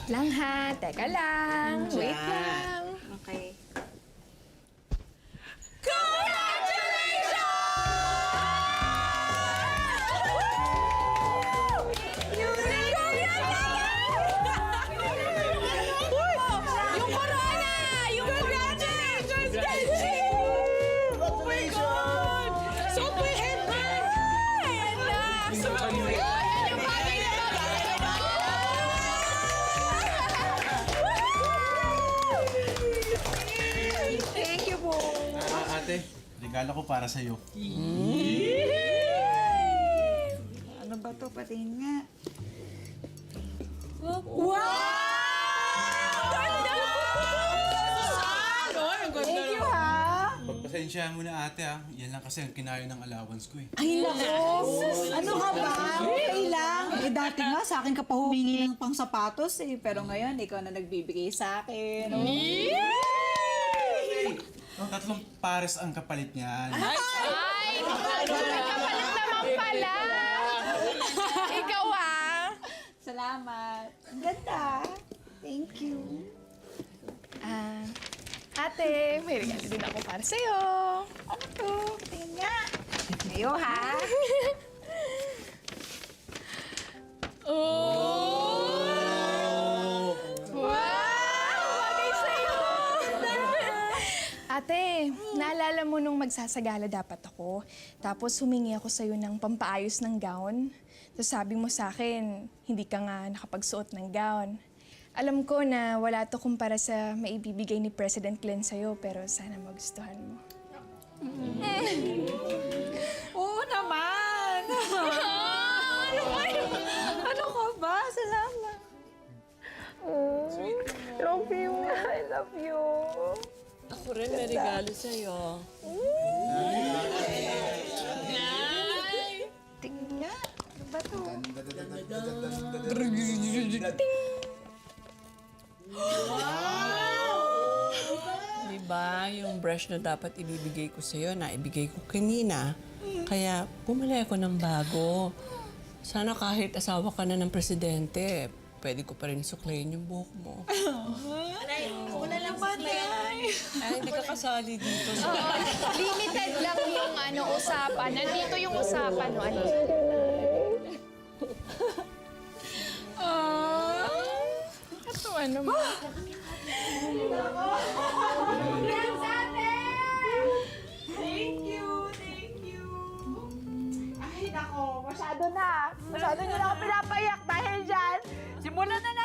Wait lang ha, teka lang. Wait lang. Okay. Yung corona! Yung congratulations, Kenji! Oh my God! So we have So yung bagay na Thank you po. Ate, regalo ko para sa'yo. Ano ba to? Patingin nga. Thank you, ha? Pagpasensyahan mo na ate ha. Yan lang kasi ang kinayo ng allowance ko eh. Ay, nako! Ano ka ba? Okay lang. Eh, dati nga, sa akin ka pa humingi ng pang sapatos eh. Pero ngayon, ikaw na nagbibigay sa akin. Tatlong pares ang kapalit niyan. Ay! Nagkapalit naman pala! Ikaw Salamat. Ang ganda. Thank you. Ate, may regalo din ako para sa'yo. Ano to? Patingin nga. Ngayo, ha? Wow! Bagay sa'yo! Ate, naalala mo nung magsasagala dapat ako. Tapos humingi ako sa'yo ng pampaayos ng gown. Tapos sabi mo sa akin, hindi ka nga nakapagsuot ng gown. Alam ko na wala to kumpara sa maibibigay ni President Glenn sa'yo, pero sana magustuhan mo. Oo naman! Ano ka ba? Salamat. Love you. I love you. Ako rin may regalo sa'yo. Tingin nga. Ano ba to? Diba, yung brush na dapat ibibigay ko sa'yo, naibigay ko kanina. Kaya bumili ako ng bago. Sana kahit asawa ka na ng presidente, pwede ko pa rin suklayin yung buhok mo. Wala lang ba, Nay? Ay, hindi ka kasali dito. Limited lang yung usapan. Nandito yung usapan mo. Ito mo? Thank you. Ay, nako. Masyado nyo na ako pinapayak dahil dyan. Simulan na